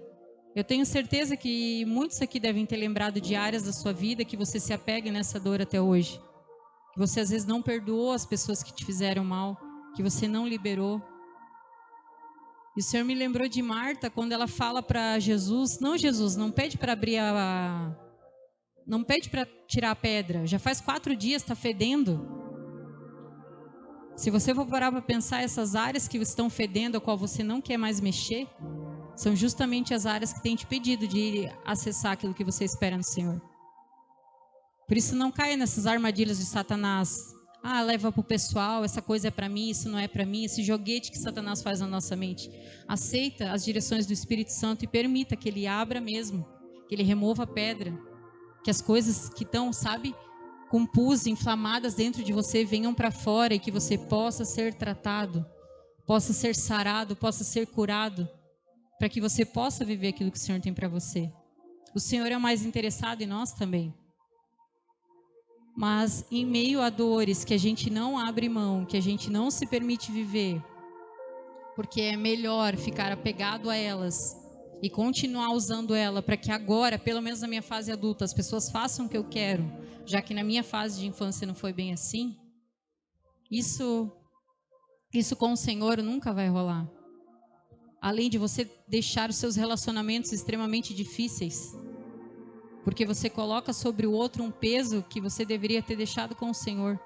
Eu tenho certeza que muitos aqui devem ter lembrado de áreas da sua vida que você se apega nessa dor até hoje. Que você às vezes não perdoou as pessoas que te fizeram mal, que você não liberou. E o Senhor me lembrou de Marta quando ela fala para Jesus, Jesus, não pede para abrir não pede para tirar a pedra, já faz 4 dias, está fedendo. Se você for parar para pensar, essas áreas que estão fedendo, a qual você não quer mais mexer, são justamente as áreas que têm te pedido de acessar aquilo que você espera no Senhor. Por isso não caia nessas armadilhas de Satanás. Leva para o pessoal, essa coisa é para mim, isso não é para mim, esse joguete que Satanás faz na nossa mente. Aceita as direções do Espírito Santo e permita que Ele abra mesmo, que Ele remova a pedra, que as coisas que estão, com pus, inflamadas dentro de você, venham para fora e que você possa ser tratado, possa ser sarado, possa ser curado, para que você possa viver aquilo que o Senhor tem para você. O Senhor é o mais interessado em nós também. Mas em meio a dores que a gente não abre mão, que a gente não se permite viver, porque é melhor ficar apegado a elas e continuar usando ela para que agora, pelo menos na minha fase adulta, as pessoas façam o que eu quero, já que na minha fase de infância não foi bem assim, isso com o Senhor nunca vai rolar. Além de você deixar os seus relacionamentos extremamente difíceis, porque você coloca sobre o outro um peso que você deveria ter deixado com o Senhor.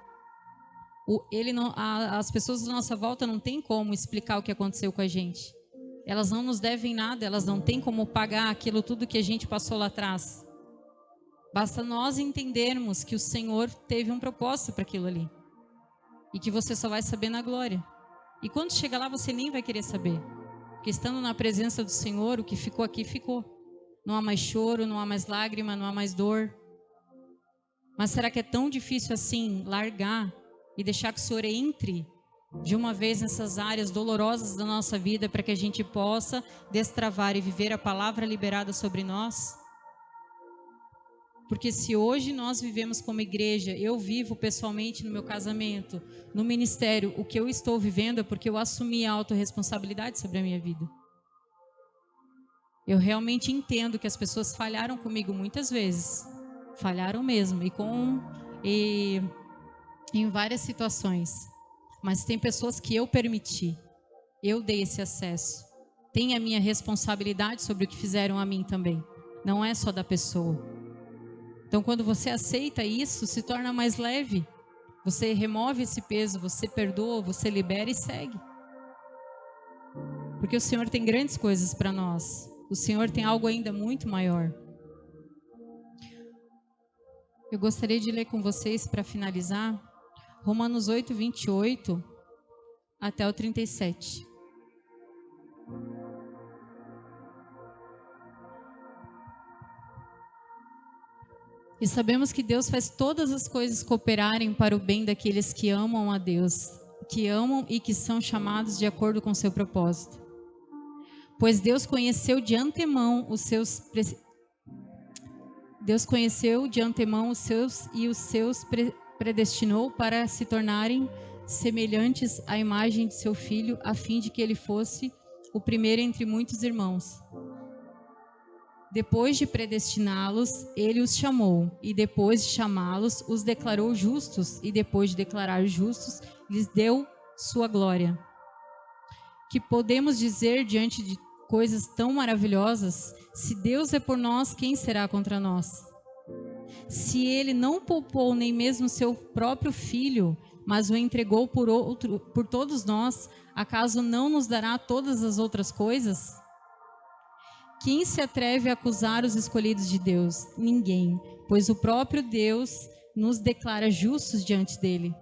As pessoas da nossa volta não têm como explicar o que aconteceu com a gente. Elas não nos devem nada, elas não têm como pagar aquilo tudo que a gente passou lá atrás. Basta nós entendermos que o Senhor teve um propósito para aquilo ali. E que você só vai saber na glória. E quando chegar lá, você nem vai querer saber. Porque estando na presença do Senhor, o que ficou aqui, ficou. Não há mais choro, não há mais lágrima, não há mais dor. Mas será que é tão difícil assim largar e deixar que o Senhor entre de uma vez nessas áreas dolorosas da nossa vida para que a gente possa destravar e viver a palavra liberada sobre nós? Porque se hoje nós vivemos como igreja, eu vivo pessoalmente no meu casamento, no ministério, o que eu estou vivendo é porque eu assumi a autorresponsabilidade sobre a minha vida. Eu realmente entendo que as pessoas falharam comigo muitas vezes. Falharam mesmo. E em várias situações. Mas tem pessoas que eu permiti. Eu dei esse acesso. tem a minha responsabilidade sobre o que fizeram a mim também. Não é só da pessoa. Então, quando você aceita isso, se torna mais leve. Você remove esse peso, você perdoa, você libera e segue. Porque o Senhor tem grandes coisas para nós. O Senhor tem algo ainda muito maior. Eu gostaria de ler com vocês, para finalizar, Romanos 8, 28 até o 37. E sabemos que Deus faz todas as coisas cooperarem para o bem daqueles que amam a Deus, que amam e que são chamados de acordo com seu propósito. Pois Deus conheceu de antemão os seus e os seus predestinou para se tornarem semelhantes à imagem de seu Filho, a fim de que ele fosse o primeiro entre muitos irmãos. Depois de predestiná-los, ele os chamou, e depois de chamá-los, os declarou justos, e depois de declarar justos, lhes deu sua glória. Que podemos dizer diante de coisas tão maravilhosas? Se Deus é por nós, quem será contra nós? Se ele não poupou nem mesmo seu próprio filho, mas o entregou por todos nós, acaso não nos dará todas as outras coisas? Quem se atreve a acusar os escolhidos de Deus? Ninguém, pois o próprio Deus nos declara justos diante dele.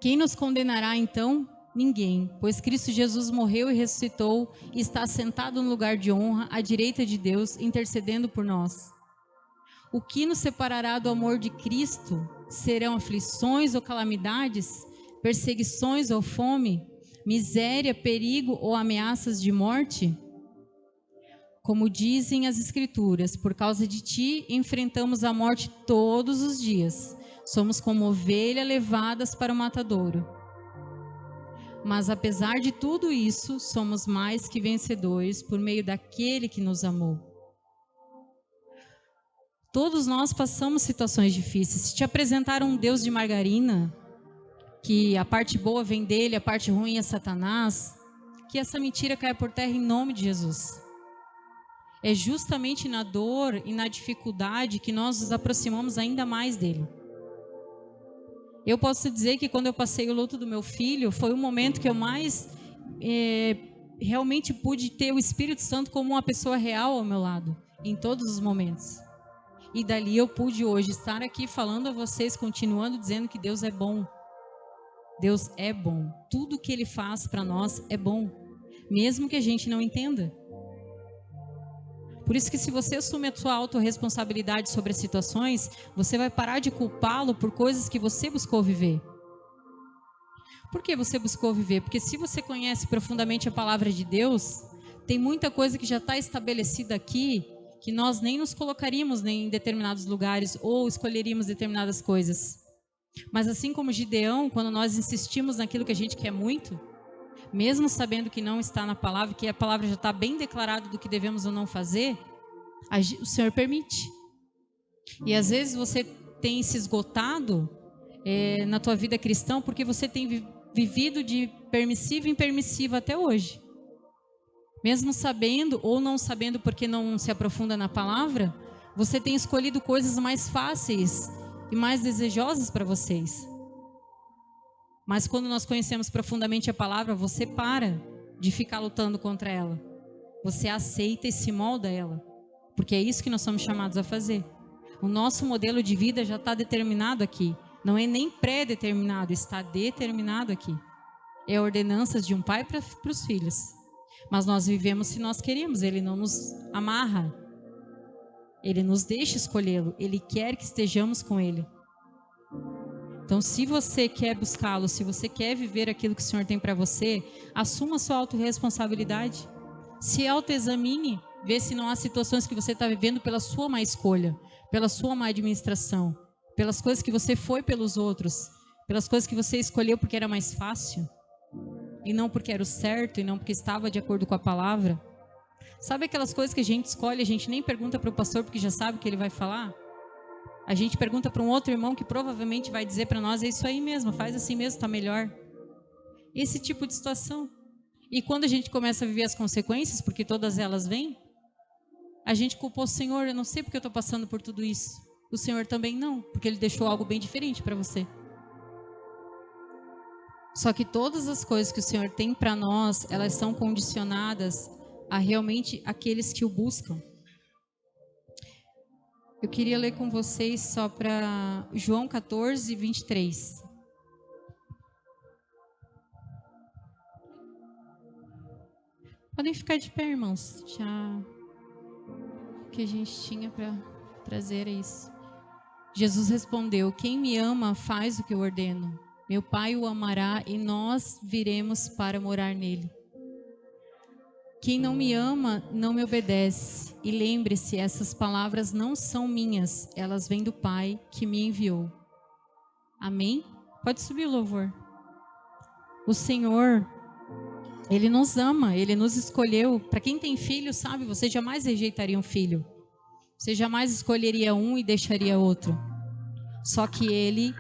Quem nos condenará então? Ninguém, pois Cristo Jesus morreu e ressuscitou e está sentado no lugar de honra à direita de Deus, intercedendo por nós. O que nos separará do amor de Cristo? Serão aflições ou calamidades, perseguições ou fome, miséria, perigo ou ameaças de morte? Como dizem as Escrituras, por causa de ti enfrentamos a morte todos os dias. Somos como ovelhas levadas para o matadouro. Mas apesar de tudo isso, somos mais que vencedores por meio daquele que nos amou. Todos nós passamos situações difíceis. Se te apresentaram um Deus de margarina, que a parte boa vem dele, a parte ruim é Satanás, que essa mentira caia por terra em nome de Jesus. É justamente na dor e na dificuldade que nós nos aproximamos ainda mais dele. Eu posso dizer que quando eu passei o luto do meu filho, foi o momento que eu mais realmente pude ter o Espírito Santo como uma pessoa real ao meu lado, em todos os momentos. E dali eu pude hoje estar aqui falando a vocês, continuando dizendo que Deus é bom. Deus é bom. Tudo que Ele faz para nós é bom, mesmo que a gente não entenda. Por isso que se você assume a sua autorresponsabilidade sobre as situações, você vai parar de culpá-lo por coisas que você buscou viver. Por que você buscou viver? Porque se você conhece profundamente a palavra de Deus, tem muita coisa que já está estabelecida aqui, que nós nem nos colocaríamos em determinados lugares ou escolheríamos determinadas coisas. Mas assim como Gideão, quando nós insistimos naquilo que a gente quer muito, mesmo sabendo que não está na palavra, que a palavra já está bem declarada do que devemos ou não fazer, o Senhor permite. E às vezes você tem se esgotado na tua vida cristã porque você tem vivido de permissivo em permissivo até hoje. Mesmo sabendo ou não sabendo porque não se aprofunda na palavra, você tem escolhido coisas mais fáceis e mais desejosas para vocês. Mas quando nós conhecemos profundamente a palavra, você para de ficar lutando contra ela. Você aceita e se molda a ela. Porque é isso que nós somos chamados a fazer. O nosso modelo de vida já está determinado aqui. Não é nem pré-determinado, está determinado aqui. É ordenanças de um pai para os filhos. Mas nós vivemos se nós queremos. Ele não nos amarra. Ele nos deixa escolhê-lo. Ele quer que estejamos com ele. Então, se você quer buscá-lo, se você quer viver aquilo que o Senhor tem para você, assuma a sua autorresponsabilidade. Se autoexamine, vê se não há situações que você está vivendo pela sua má escolha, pela sua má administração, pelas coisas que você foi pelos outros, pelas coisas que você escolheu porque era mais fácil, e não porque era o certo, e não porque estava de acordo com a palavra. Sabe aquelas coisas que a gente escolhe, a gente nem pergunta para o pastor porque já sabe o que ele vai falar? A gente pergunta para um outro irmão que provavelmente vai dizer para nós, é isso aí mesmo, faz assim mesmo, está melhor. Esse tipo de situação. E quando a gente começa a viver as consequências, porque todas elas vêm, a gente culpou o Senhor. Eu não sei porque eu estou passando por tudo isso. O Senhor também não, porque Ele deixou algo bem diferente para você. Só que todas as coisas que o Senhor tem para nós, elas são condicionadas a realmente aqueles que o buscam. Eu queria ler com vocês só para João 14, 23. Podem ficar de pé, irmãos. Já que a gente tinha para trazer é isso. Jesus respondeu: quem me ama faz o que eu ordeno. Meu Pai o amará e nós viremos para morar nele. Quem não me ama não me obedece. E lembre-se, essas palavras não são minhas, elas vêm do Pai que me enviou. Amém? Pode subir o louvor. O Senhor, Ele nos ama, Ele nos escolheu. Para quem tem filho, sabe, você jamais rejeitaria um filho. Você jamais escolheria um e deixaria outro. Só que Ele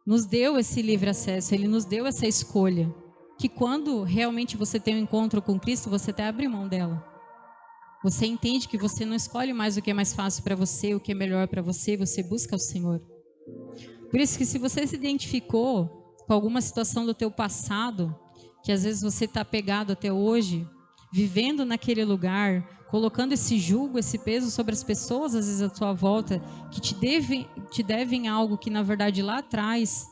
nos deu esse livre acesso, Ele nos deu essa escolha. Que quando realmente você tem um encontro com Cristo, você até abre mão dela. Você entende que você não escolhe mais o que é mais fácil para você, o que é melhor para você, você busca o Senhor. Por isso que se você se identificou com alguma situação do teu passado, que às vezes você está apegado até hoje, vivendo naquele lugar, colocando esse jugo, esse peso sobre as pessoas, às vezes à tua volta, que te devem algo que na verdade lá atrás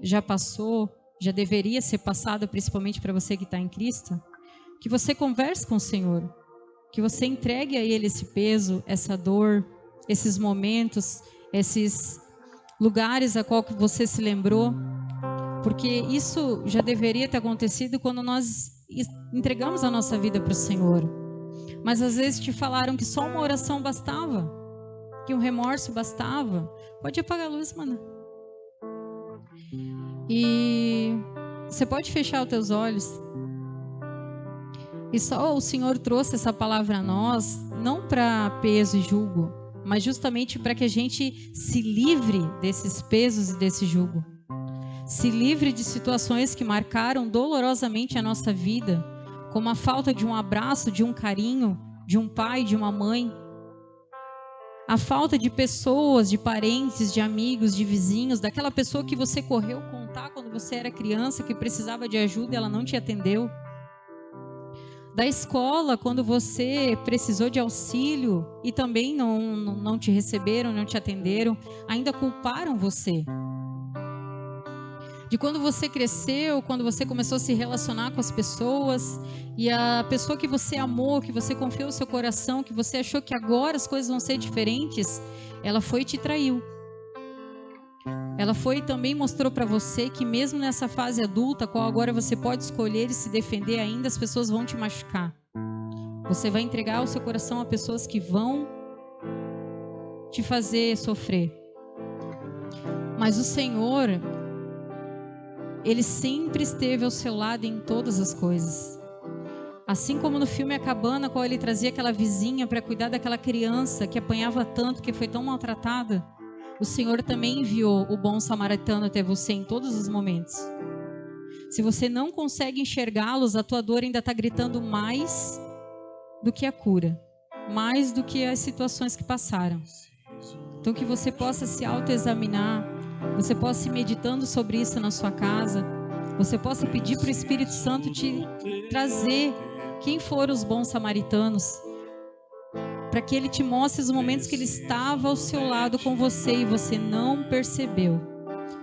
já passou, já deveria ser passado, principalmente para você que está em Cristo, que você converse com o Senhor, que você entregue a Ele esse peso, essa dor, esses momentos, esses lugares a qual que você se lembrou, porque isso já deveria ter acontecido quando nós entregamos a nossa vida para o Senhor. Mas às vezes te falaram que só uma oração bastava, que um remorso bastava. Pode apagar a luz, mano. E você pode fechar os teus olhos. E só o Senhor trouxe essa palavra a nós, não para peso e jugo, mas justamente para que a gente se livre desses pesos e desse jugo. Se livre de situações que marcaram dolorosamente a nossa vida, como a falta de um abraço, de um carinho, de um pai, de uma mãe. A falta de pessoas, de parentes, de amigos, de vizinhos, daquela pessoa que você correu contar quando você era criança, que precisava de ajuda e ela não te atendeu. Da escola, quando você precisou de auxílio e também não te receberam, não te atenderam, ainda culparam você. De quando você cresceu, quando você começou a se relacionar com as pessoas e a pessoa que você amou, que você confiou o seu coração, que você achou que agora as coisas vão ser diferentes, ela foi e te traiu. Ela foi e também mostrou para você que mesmo nessa fase adulta, qual agora você pode escolher e se defender ainda, as pessoas vão te machucar. Você vai entregar o seu coração a pessoas que vão te fazer sofrer. Mas o Senhor, Ele sempre esteve ao seu lado em todas as coisas. Assim como no filme A Cabana, qual Ele trazia aquela vizinha para cuidar daquela criança que apanhava tanto, que foi tão maltratada, o Senhor também enviou o bom samaritano até você em todos os momentos. Se você não consegue enxergá-los, a tua dor ainda está gritando mais do que a cura, mais do que as situações que passaram. Então que você possa se autoexaminar, você possa ir meditando sobre isso na sua casa, você possa pedir para o Espírito Santo te trazer quem foram os bons samaritanos, para que Ele te mostre os momentos que Ele estava ao seu lado com você e você não percebeu,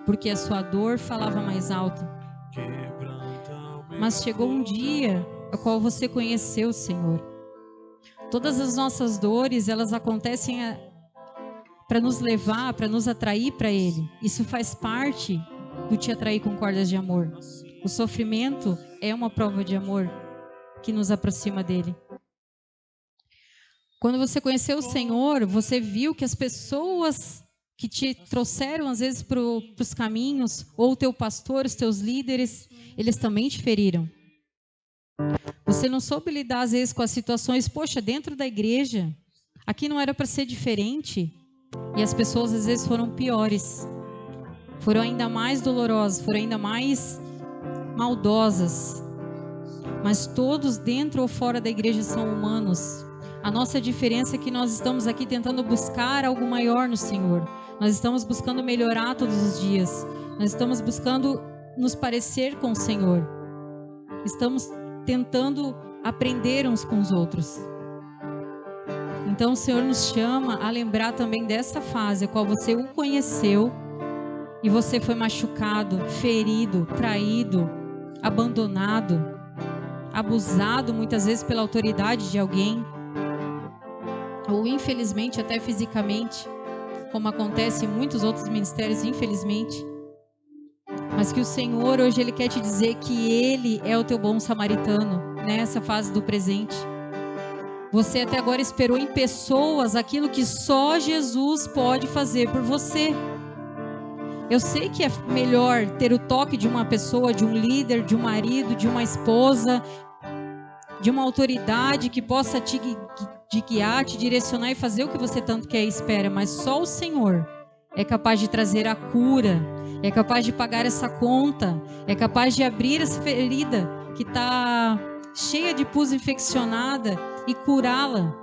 porque a sua dor falava mais alto. Mas chegou um dia a qual você conheceu o Senhor. Todas as nossas dores, elas acontecem para nos levar, para nos atrair para Ele. Isso faz parte do te atrair com cordas de amor. O sofrimento é uma prova de amor que nos aproxima dEle. Quando você conheceu o Senhor, você viu que as pessoas que te trouxeram às vezes para os caminhos, ou o teu pastor, os teus líderes, eles também te feriram. Você não soube lidar às vezes com as situações, poxa, dentro da igreja, aqui não era para ser diferente, e as pessoas às vezes foram piores, foram ainda mais dolorosas, foram ainda mais maldosas, mas todos dentro ou fora da igreja são humanos. A nossa diferença é que nós estamos aqui tentando buscar algo maior no Senhor. Nós estamos buscando melhorar todos os dias. Nós estamos buscando nos parecer com o Senhor. Estamos tentando aprender uns com os outros. Então o Senhor nos chama a lembrar também dessa fase a qual você o conheceu e você foi machucado, ferido, traído, abandonado, abusado muitas vezes pela autoridade de alguém, ou infelizmente até fisicamente, como acontece em muitos outros ministérios, infelizmente. Mas que o Senhor hoje Ele quer te dizer que Ele é o teu bom samaritano nessa fase do presente. Você até agora esperou em pessoas aquilo que só Jesus pode fazer por você. Eu sei que é melhor ter o toque de uma pessoa, de um líder, de um marido, de uma esposa, de uma autoridade que possa te guiar, te direcionar e fazer o que você tanto quer e espera, mas só o Senhor é capaz de trazer a cura, é capaz de pagar essa conta, é capaz de abrir essa ferida que está cheia de pus infeccionada e curá-la.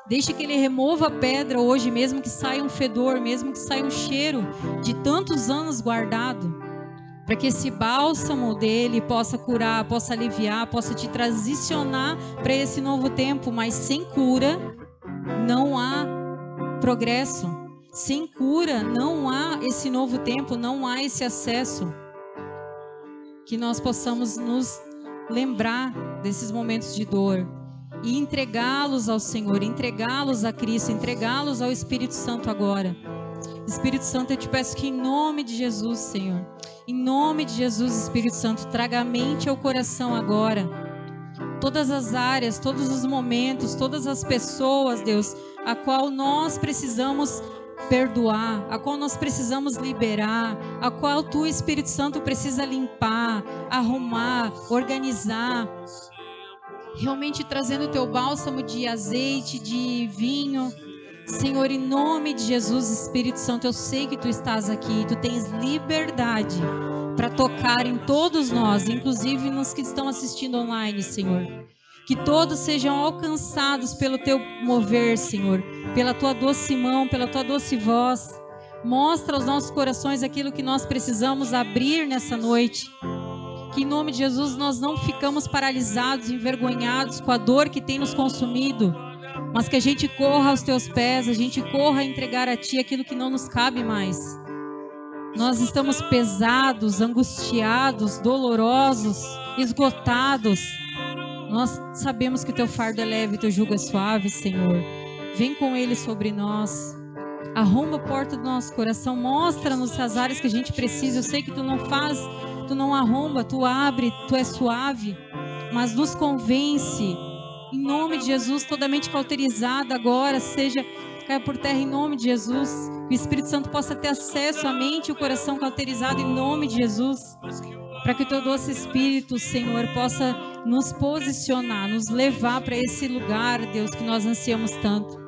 Deixe que Ele remova a pedra hoje, mesmo que saia um fedor, mesmo que saia um cheiro de tantos anos guardado, para que esse bálsamo dele possa curar, possa aliviar, possa te transicionar para esse novo tempo. Mas sem cura não há progresso, sem cura não há esse novo tempo, não há esse acesso. Que nós possamos nos lembrar desses momentos de dor e entregá-los ao Senhor, entregá-los a Cristo, entregá-los ao Espírito Santo agora. Espírito Santo, eu te peço que em nome de Jesus, Senhor, em nome de Jesus, Espírito Santo, traga a mente ao coração agora. Todas as áreas, todos os momentos, todas as pessoas, Deus, a qual nós precisamos perdoar, a qual nós precisamos liberar, a qual Tu, Espírito Santo, precisa limpar, arrumar, organizar, realmente trazendo o Teu bálsamo de azeite, de vinho. Senhor, em nome de Jesus, Espírito Santo, eu sei que Tu estás aqui, Tu tens liberdade para tocar em todos nós, inclusive nos que estão assistindo online, Senhor. Que todos sejam alcançados pelo Teu mover, Senhor, pela Tua doce mão, pela Tua doce voz. Mostra aos nossos corações aquilo que nós precisamos abrir nessa noite. Que em nome de Jesus nós não ficamos paralisados, envergonhados com a dor que tem nos consumido, mas que a gente corra aos Teus pés, a gente corra a entregar a Ti aquilo que não nos cabe mais. Nós estamos pesados, angustiados, dolorosos, esgotados. Nós sabemos que o Teu fardo é leve, o Teu jugo é suave, Senhor. Vem com Ele sobre nós. Arromba a porta do nosso coração. Mostra-nos as áreas que a gente precisa. Eu sei que Tu não faz, Tu não arromba, Tu abre, Tu é suave. Mas nos convence. Em nome de Jesus, toda mente cauterizada agora caia por terra em nome de Jesus. Que o Espírito Santo possa ter acesso à mente e o coração cauterizado em nome de Jesus. Para que o Teu doce Espírito, Senhor, possa nos posicionar, nos levar para esse lugar, Deus, que nós ansiamos tanto.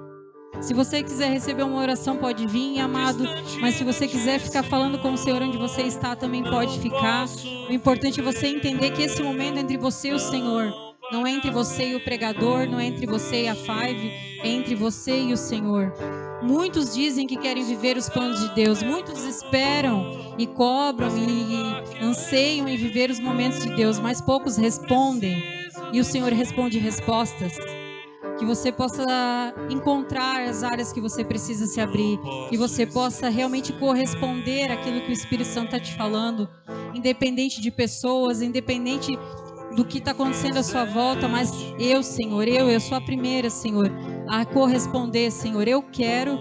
Se você quiser receber uma oração, pode vir, amado. Mas se você quiser ficar falando com o Senhor onde você está, também pode ficar. O importante é você entender que esse momento é entre você e o Senhor. Não é entre você e o pregador, não é entre você e a Five, é entre você e o Senhor. Muitos dizem que querem viver os planos de Deus, muitos esperam e cobram e anseiam em viver os momentos de Deus, mas poucos respondem, e o Senhor responde respostas. Que você possa encontrar as áreas que você precisa se abrir, que você possa realmente corresponder àquilo que o Espírito Santo está te falando, independente de pessoas, independente do que está acontecendo à sua volta, mas eu, Senhor, eu sou a primeira, Senhor, a corresponder, Senhor. Eu quero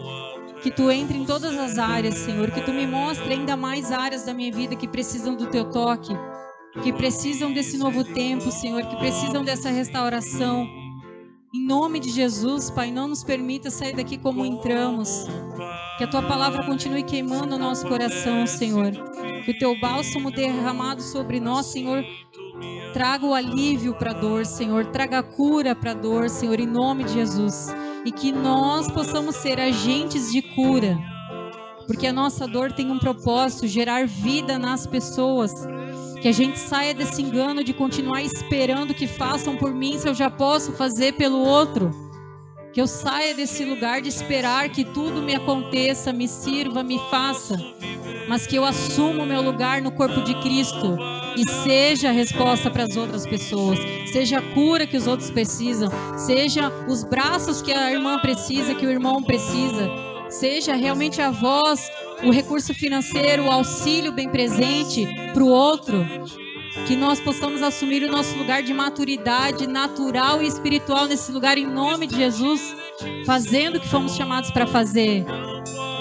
que Tu entre em todas as áreas, Senhor, que Tu me mostre ainda mais áreas da minha vida que precisam do Teu toque, que precisam desse novo tempo, Senhor, que precisam dessa restauração. Em nome de Jesus, Pai, não nos permita sair daqui como entramos. Que a Tua palavra continue queimando o nosso coração, Senhor. Que o Teu bálsamo derramado sobre nós, Senhor, traga o alívio para a dor, Senhor. Traga a cura para a dor, Senhor, em nome de Jesus. E que nós possamos ser agentes de cura. Porque a nossa dor tem um propósito, gerar vida nas pessoas. Que a gente saia desse engano de continuar esperando que façam por mim se eu já posso fazer pelo outro. Que eu saia desse lugar de esperar que tudo me aconteça, me sirva, me faça. Mas que eu assuma o meu lugar no corpo de Cristo e seja a resposta para as outras pessoas. Seja a cura que os outros precisam. Seja os braços que a irmã precisa, que o irmão precisa. Seja realmente a voz, o recurso financeiro, o auxílio bem presente para o outro. Que nós possamos assumir o nosso lugar de maturidade natural e espiritual nesse lugar em nome de Jesus, fazendo o que fomos chamados para fazer,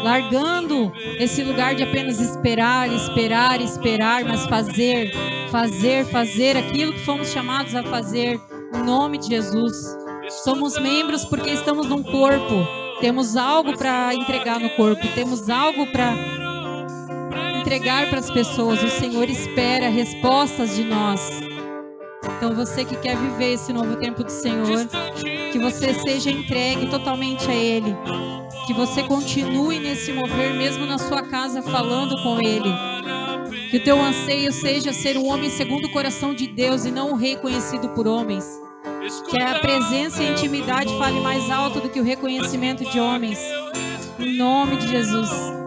largando esse lugar de apenas esperar, mas fazer aquilo que fomos chamados a fazer em nome de Jesus. Somos membros porque estamos num corpo, temos algo para entregar no corpo, temos algo para entregar para as pessoas. O Senhor espera respostas de nós. Então você que quer viver esse novo tempo do Senhor, que você seja entregue totalmente a Ele, que você continue nesse mover mesmo na sua casa falando com Ele, que o teu anseio seja ser um homem segundo o coração de Deus e não um rei conhecido por homens, que a presença e a intimidade fale mais alto do que o reconhecimento de homens, em nome de Jesus.